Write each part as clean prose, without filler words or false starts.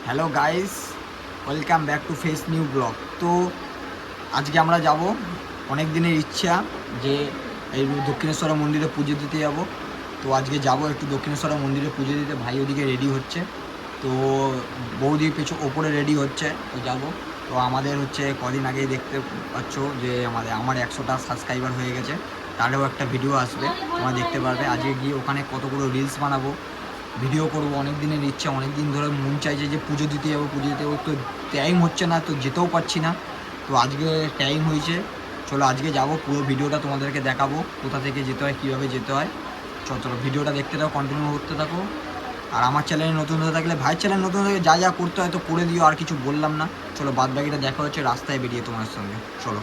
Hello guys, welcome back to face new blog. তো আজকে আমরা যাব, অনেক দিনের ইচ্ছা যে এই দক্ষিণেশ্বর মন্দিরে পুজো দিতে যাব। তো আজকে যাব একটু দক্ষিণেশ্বর মন্দিরে পুজো দিতে। ভাই ওদিকে রেডি হচ্ছে, তো বৌদি ওপরে রেডি হচ্ছে, তো যাব। তো আমাদের কদিন আগেই দেখতে পাচ্ছ যে আমার 100টা সাবস্ক্রাইবার হয়ে গেছে, তারও একটা ভিডিও আসবে, তোমরা দেখতে পারবে। আজকে গিয়ে ওখানে কতগুলো রিলস বানাবো, ভিডিও করব। অনেক দিনের ইচ্ছা, অনেক দিন ধরে মন চাইছে যে পুজো দিতে যাবো, তো টাইম হচ্ছে না, তো যেতেও পারছি না। তো আজকে টাইম হয়েছে, চলো আজকে যাব। পুরো ভিডিওটা তোমাদেরকে দেখাবো, কোথা থেকে যেতে হয়, কীভাবে যেতে হয়। চলো ভিডিওটা দেখতে থাকো, কন্টিনিউ করতে থাকো। আর আমার চ্যানেলে নতুন হয়ে থাকলে, ভাইয়ের চ্যানেল নতুন হয়ে যা যা করতে হয় তো করে দিও, আর কিছু বললাম না। চলো বাদ বাকিটা দেখা হচ্ছে রাস্তায় বেরিয়ে তোমার সঙ্গে, চলো।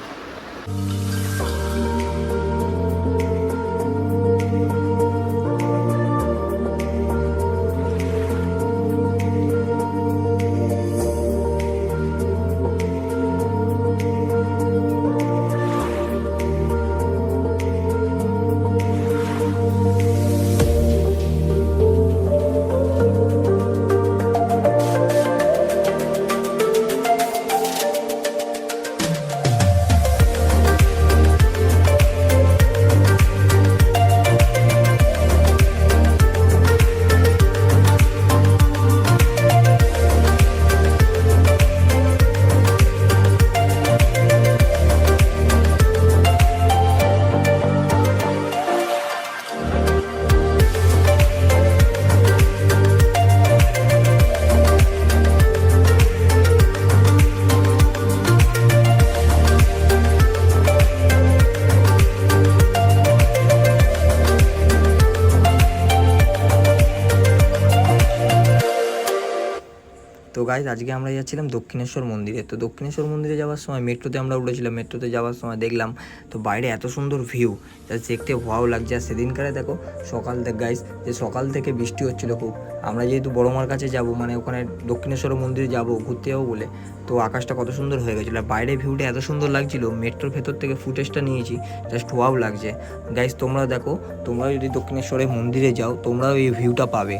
তো গাইজ, আজকে আমরা যাচ্ছিলাম দক্ষিণেশ্বর মন্দিরে। তো দক্ষিণেশ্বর মন্দিরে যাওয়ার সময় মেট্রোতে আমরা উঠেছিলাম। মেট্রোতে যাওয়ার সময় দেখলাম তো বাইরে এত সুন্দর ভিউ, জাস্ট দেখতে ভালো লাগছে। আর সেদিনকারে দেখো সকাল থেকে গাইজ, যে সকাল থেকে বৃষ্টি হচ্ছিলো খুব। আমরা যেহেতু বড়মার কাছে যাব, মানে ওখানে দক্ষিণেশ্বর মন্দিরে যাব, ঘুরতে যাবো বলে, তো আকাশটা কত সুন্দর হয়ে গেছিলো। আর বাইরে ভিউটা এত সুন্দর লাগছিলো, মেট্রোর ভেতর থেকে ফুটেজটা নিয়েছি, জাস্ট ওয়াও লাগছে। গাইজ তোমরা দেখো, তোমরা যদি দক্ষিণেশ্বরের মন্দিরে যাও তোমরাও এই ভিউটা পাবে।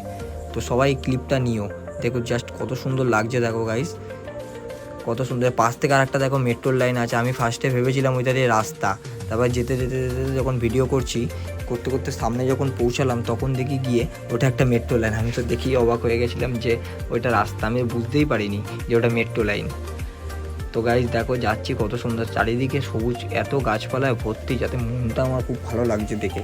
তো সবাই ক্লিপটা নিও, দেখো জাস্ট কত সুন্দর লাগছে। দেখো গাইস কত সুন্দর। পাশ থেকে আর একটা দেখো মেট্রোর লাইন আছে। আমি ফার্স্টে ভেবেছিলাম ওইটা দিয়ে রাস্তা, তারপর যেতে যেতে যেতে যখন ভিডিও করতে করতে সামনে যখন পৌঁছালাম তখন দেখি গিয়ে ওটা একটা মেট্রো লাইন। আমি তো দেখি অবাক হয়ে গেছিলাম যে ওইটা রাস্তা, আমি বুঝতেই পারিনি যে ওটা মেট্রো লাইন। তো গাইস দেখো যাচ্ছি, কত সুন্দর চারিদিকে সবুজ, এত গাছপালায় ভর্তি, যাতে মনটা আমার খুব ভালো লাগছে দেখে।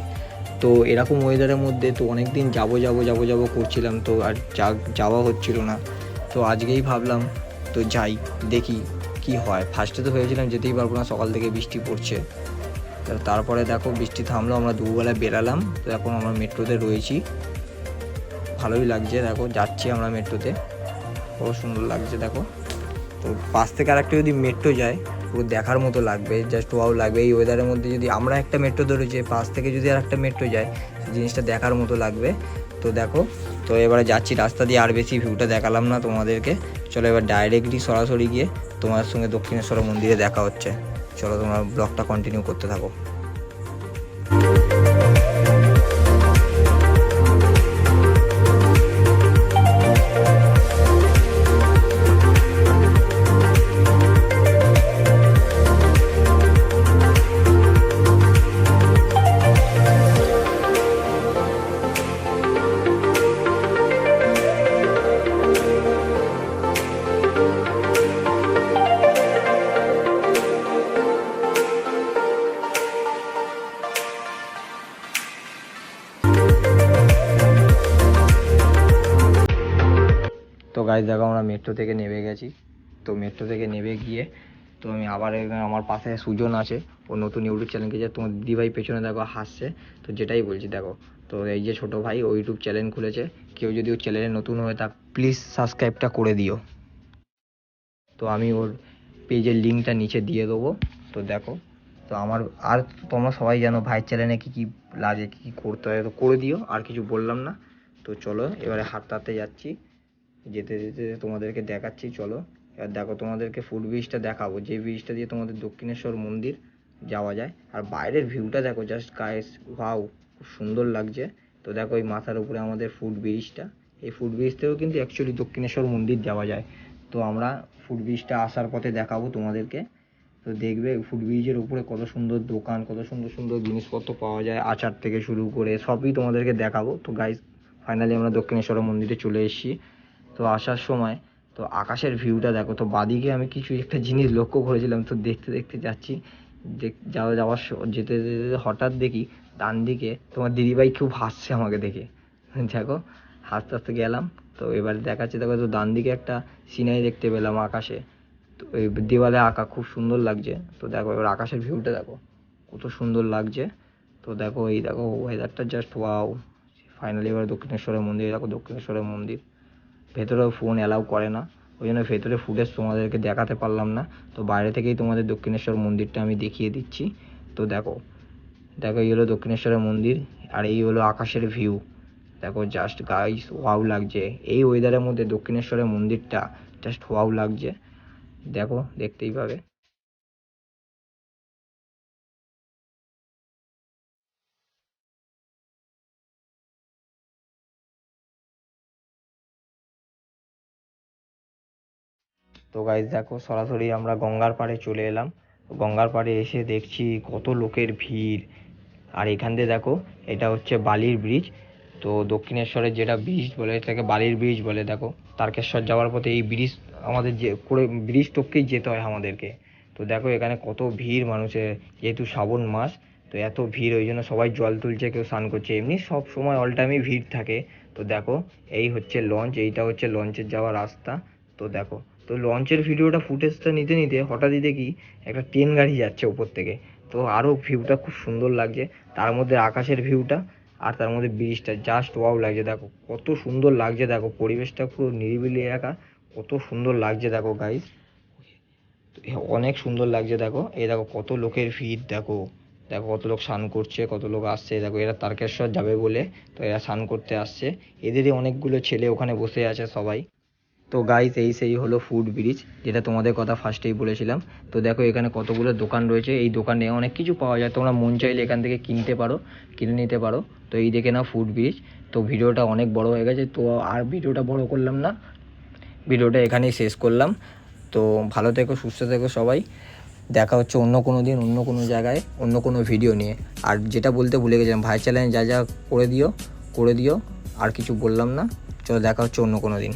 তো এরকম ওয়েদারের মধ্যে তো অনেক দিন যাবো করছিলাম, তো আর যাওয়া হচ্ছিল না। তো আজকেই ভাবলাম তো যাই, দেখি কি হয়। ফার্স্টে তো ভেবেছিলাম যেতেই পারবো না, সকাল থেকে বৃষ্টি পড়ছে। তারপরে দেখো বৃষ্টি থামলো, আমরা দুপুরবেলায় বেরালাম। তো এখন আমরা মেট্রোতে রয়েছি, ভালোই লাগছে। দেখো যাচ্ছি আমরা মেট্রোতে, কত সুন্দর লাগছে দেখো। তো পাশ থেকে আর একটা যদি মেট্রো যায় পুরো দেখার মতো লাগবে, জাস্ট ওয়াও লাগবে। এই ওয়েদারের মধ্যে যদি আমরা একটা মেট্রো ধরেছি, পাশ থেকে যদি আর একটা মেট্রো যায়, জিনিসটা দেখার মতো লাগবে। তো দেখো, তো এবারে যাচ্ছি রাস্তা দিয়ে, আর বেশি ভিউটা দেখালাম না তোমাদেরকে। চলো এবার ডাইরেক্টলি সরাসরি গিয়ে তোমার সঙ্গে দক্ষিণেশ্বর মন্দিরে দেখা হচ্ছে। চলো তোমরা ব্লগটা কন্টিনিউ করতে থাকো। তো গাইস দেখো আমরা মেট্রো থেকে নেমে গেছি। তো মেট্রো থেকে নেমে গিয়ে তো আমি আবার আমার পাশে সুজন আছে, ও নতুন ইউটিউব চ্যানেল যে তোমার দিদিভাই পেছনে দেখো হাসছে। তো যেটাই বলছি দেখো, তো এই যে ছোটো ভাই ও ইউটিউব চ্যানেল খুলেছে, কেউ যদি ওর চ্যানেলে নতুন হয়ে থাক প্লিজ সাবস্ক্রাইবটা করে দিও। তো আমি ওর পেজের লিঙ্কটা নিচে দিয়ে দেবো। তো দেখো, তো আমার আর তোমরা সবাই জানো ভাইয়ের চ্যানেলে কী কী লাগে, কী কী করতে হয়, তো করে দিও, আর কিছু বললাম না। তো চলো এবারে হাঁটতে হাঁটতে যাচ্ছি, যেতে যেতে তোমাদেরকে দেখাচ্ছি। চলো এবার দেখো, তোমাদেরকে ফুট ব্রিজটা দেখাবো, যে ব্রিজটা দিয়ে তোমাদের দক্ষিণেশ্বর মন্দির যাওয়া যায়। আর বাইরের ভিউটা দেখো, জাস্ট গাইস ওয়াও, খুব সুন্দর লাগছে। তো দেখো এই মাথার উপরে আমাদের ফুট ব্রিজটা, এই ফুট ব্রিজ থেকেও কিন্তু অ্যাকচুয়ালি দক্ষিণেশ্বর মন্দির যাওয়া যায়। তো আমরা ফুট ব্রিজটা আসার পথে দেখাবো তোমাদেরকে। তো দেখবে ফুট ব্রিজের উপরে কত সুন্দর দোকান, কত সুন্দর সুন্দর জিনিসপত্র পাওয়া যায়, আচার থেকে শুরু করে সবই তোমাদেরকে দেখাবো। তো গাইস ফাইনালি আমরা দক্ষিণেশ্বর মন্দিরে চলে এসেছি। তো আসার সময় তো আকাশের ভিউটা দেখো। তো বাদিকে আমি কিছু একটা জিনিস লক্ষ্য করেছিলাম, তো দেখতে দেখতে যাচ্ছি, যেতে যেতে হঠাৎ দেখি ডান দিকে তোমার দিদিভাই খুব হাসছে আমাকে দেখে। দেখো হাসতে হাসতে গেলাম। তো এবার দেখাচ্ছে, দেখো তো ডান দিকে একটা সিনারি দেখতে পেলাম আকাশে। তো ওই দেওয়ালে আঁকা খুব সুন্দর লাগছে। তো দেখো এবার আকাশের ভিউটা দেখো কত সুন্দর লাগছে। তো দেখো এই দেখো ওয়েদারটা জাস্ট ওয়াও। ফাইনালি এবার দক্ষিণেশ্বরের মন্দির, দেখো দক্ষিণেশ্বরের মন্দির। ভেতরেও ফোন অ্যালাউ করে না, ওই জন্য ভেতরে ফুটেজ তোমাদেরকে দেখাতে পারলাম না। তো বাইরে থেকেই তোমাদের দক্ষিণেশ্বর মন্দিরটা আমি দেখিয়ে দিচ্ছি। তো দেখো দেখো এই হলো দক্ষিণেশ্বরের মন্দির, আর এই হলো আকাশের ভিউ। দেখো জাস্ট গাইস ওয়াও লাগছে এই ওয়েদারের মধ্যে দক্ষিণেশ্বরের মন্দিরটা, জাস্ট ওয়াও লাগছে। দেখো দেখতেই পাবে। তো গাইস দেখো সরাসরি আমরা গঙ্গার পাড়ে চলে এলাম। গঙ্গার পাড়ে এসে দেখছি কত লোকের ভিড়। আর এখান দিয়ে দেখো এটা হচ্ছে বালির ব্রিজ। তো দক্ষিণেশ্বরের যেটা ব্রিজ বলে এটাকে বালির ব্রিজ বলে। দেখো তারকেশ্বর যাওয়ার পথে এই ব্রিজ আমাদের যে করে ব্রিজ টপকেই যেতে হয় আমাদেরকে। তো দেখো এখানে কত ভিড় মানুষের, যেহেতু শ্রাবণ মাস তো এত ভিড়, ওই জন্য সবাই জল তুলছে, কেউ স্নান করছে, এমনি সব সময় অল টাইমই ভিড় থাকে। তো দেখো এই হচ্ছে লঞ্চ, এইটা হচ্ছে লঞ্চের যাওয়ার রাস্তা। তো দেখো তো লঞ্চের ভিডিওটা ফুটেজটা নিতে নিতে হঠাৎই দেখি একটা ট্রেন গাড়ি যাচ্ছে উপর থেকে। তো আরও ভিউটা খুব সুন্দর লাগছে, তার মধ্যে আকাশের ভিউটা আর তার মধ্যে ব্রিজটা জাস্ট ওয়াও লাগছে। দেখো কত সুন্দর লাগছে, দেখো পরিবেশটা পুরো নিরিবিলি এলাকা, কত সুন্দর লাগছে দেখো গাইস, অনেক সুন্দর লাগছে। দেখো এই দেখো কত লোকের ভিড়, দেখো দেখো কত লোক স্নান করছে, কত লোক আসছে। দেখো এরা তারকেশ্বর যাবে বলে তো এরা স্নান করতে আসছে, এদেরই অনেকগুলো ছেলে ওখানে বসে আছে সবাই। তো গাইস এই সেই হলো ফুট ব্রিজ, যেটা তোমাদের কথা ফার্স্টেই বলেছিলাম। তো দেখো এখানে কতগুলো দোকান রয়েছে, এই দোকানে অনেক কিছু পাওয়া যায়, তোমরা মন চাইলে এখান থেকে কিনতে পারো, কিনে নিতে পারো। তো এই দেখে নাও ফুট ব্রিজ। তো ভিডিওটা অনেক বড় হয়ে গেছে, তো আর ভিডিওটা বড় করলাম না, ভিডিওটা এখানেই শেষ করলাম। তো ভালো থেকো, সুস্থ থেকো সবাই, দেখা হচ্ছে অন্য কোনো দিন অন্য কোনো জায়গায় অন্য কোনো ভিডিও নিয়ে। আর যেটা বলতে ভুলে গেছিলাম, ভাই চ্যানেলে যা যা করে দিও, আর কিছু বললাম না। চলো দেখা হচ্ছে অন্য কোনো দিন।